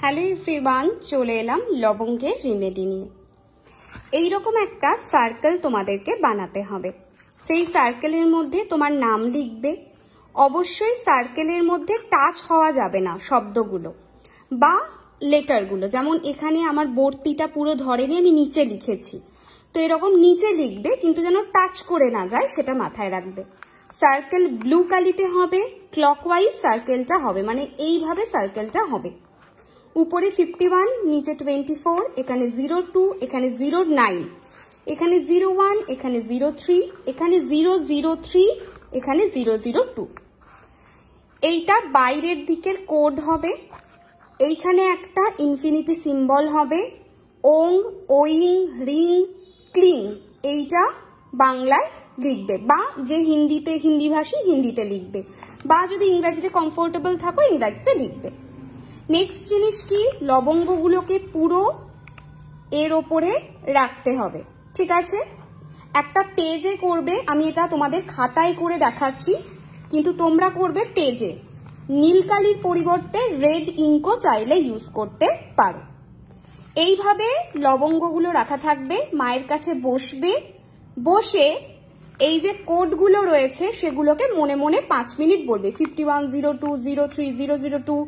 Hello everyone, চলে এলাম লবঙ্গের remedy নিয়ে। এইরকম একটা সার্কেল তোমাদেরকে বানাতে হবে। সেই সার্কেলের মধ্যে তোমার নাম লিখবে। অবশ্যই সার্কেলের মধ্যে টাচ হওয়া যাবে না শব্দগুলো বা লেটারগুলো। যেমন এখানে আমার বর্তিটা পুরো ধরেনি, আমি নিচে লিখেছি, তো এরকম নিচে লিখবে, কিন্তু যেন টাচ করে না যায় সেটা মাথায় রাখবে। সার্কেল ব্লু কালিতে হবে, ক্লকওয়াইজ সার্কেলটা হবে, মানে এইভাবে সার্কেলটা হবে। উপরে 51, নিচে 24, এখানে 02, এখানে 09, এখানে 01, এখানে 03, এখানে 003, এখানে 002। এইটা বাইরের দিকের কোড হবে। এইখানে একটা ইনফিনিটি সিম্বল হবে, ওং, ওইং, রিং, ক্লিং, এইটা বাংলায় লিখবে, বা যে হিন্দি ভাষী হিন্দিতে লিখবে, বা যদি ইংরাজিতে কমফোর্টেবল থাকো ইংরাজিতে লিখবে। নেক্সট জিনিস কি, লবঙ্গগুলোকে পুরো এর ওপরে রাখতে হবে, ঠিক আছে? একটা পেজে করবে, আমি এটা তোমাদের খাতায় করে দেখাচ্ছি, কিন্তু তোমরা করবে পেজে। নীল কালির পরিবর্তে রেড ইঙ্কও চাইলে ইউজ করতে পারো। এইভাবে লবঙ্গগুলো রাখা থাকবে, মায়ের কাছে বসবে, বসে এই যে কোডগুলো রয়েছে সেগুলোকে মনে মনে 5 মিনিট বলবে। 51, 02, 03, 002,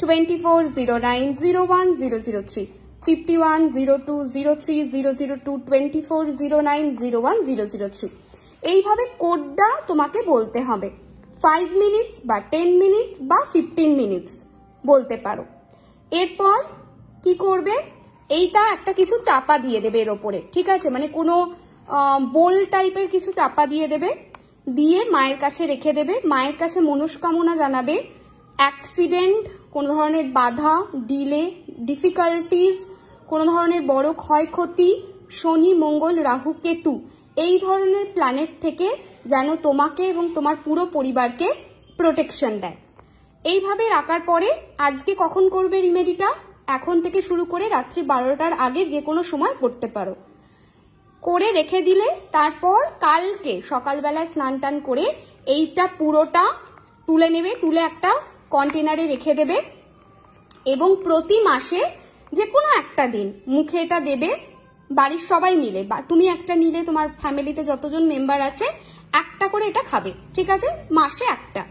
24, 09, 01, 003, 51, 02, 03, 002, 24, 09, 01, 003। এইভাবে কোডটা তোমাকে বলতে হবে। 5 মিনিটস বা 10 মিনিটস বা 15 মিনিটস বলতে পারো। এরপর কি করবে, এইটা একটা কিছু চাপা দিয়ে দেবে এর ওপরে, ঠিক আছে? মানে কোনো বোল টাইপের কিছু চাপা দিয়ে দেবে, দিয়ে মায়ের কাছে রেখে দেবে। মায়ের কাছে মনস্কামনা জানাবে। অ্যাক্সিডেন্ট, কোনো ধরনের বাধা, ডিলে, ডিফিকাল্টিস, কোনো ধরনের বড় ক্ষয়ক্ষতি, শনি, মঙ্গল, রাহু, কেতু, এই ধরনের প্ল্যানেট থেকে যেন তোমাকে এবং তোমার পুরো পরিবারকে প্রোটেকশন দেয়। এইভাবে রাখার পরে আজকে কখন করবে রিমেডিটা, এখন থেকে শুরু করে রাত্রি 12টার আগে যে কোনো সময় করতে পারো। করে রেখে দিলে তারপর কালকে সকালবেলায় স্নান টান করে এইটা পুরোটা তুলে নেবে, তুলে একটা কন্টেনারে রেখে দেবে, এবং প্রতি মাসে যে কোনো একটা দিন মুখে এটা দেবে। বাড়ির সবাই মিলে, বা তুমি একটা নিলে, তোমার ফ্যামিলিতে যতজন মেম্বার আছে একটা করে এটা খাবে, ঠিক আছে? মাসে একটা।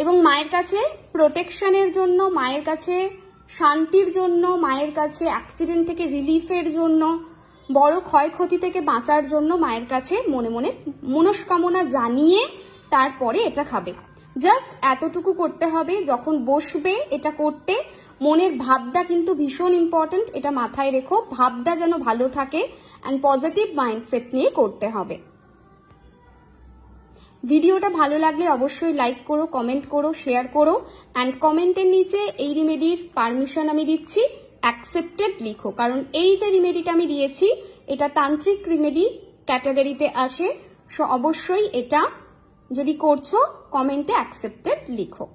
এবং মায়ের কাছে প্রোটেকশনের জন্য, মায়ের কাছে শান্তির জন্য, মায়ের কাছে অ্যাক্সিডেন্ট থেকে রিলিফের জন্য, বড় ক্ষয়ক্ষতি থেকে বাঁচার জন্য মায়ের কাছে মনে মনে মনস্কামনা জানিয়ে তারপরে এটা খাবে। জাস্ট এতটুকু করতে হবে। যখন বসবে এটা করতে, মনের ভাবটা কিন্তু ভীষণ ইম্পর্টেন্ট, এটা মাথায় রেখো, ভাবটা যেন ভালো থাকে অ্যান্ড পজিটিভ মাইন্ডসেট নিয়ে করতে হবে। ভিডিওটা ভালো লাগলে অবশ্যই লাইক করো, কমেন্ট করো, শেয়ার করো, অ্যান্ড কমেন্টের নিচে এই রিমেডির পারমিশন আমি দিচ্ছি, অ্যাকসেপ্টেড লিখো, কারণ এই যে রিমেডিটা আমি দিয়েছি এটা তান্ত্রিক রিমেডি ক্যাটাগরিতে আসে। সো অবশ্যই এটা যদি করছো কমেন্টে অ্যাকসেপ্টেড লিখো।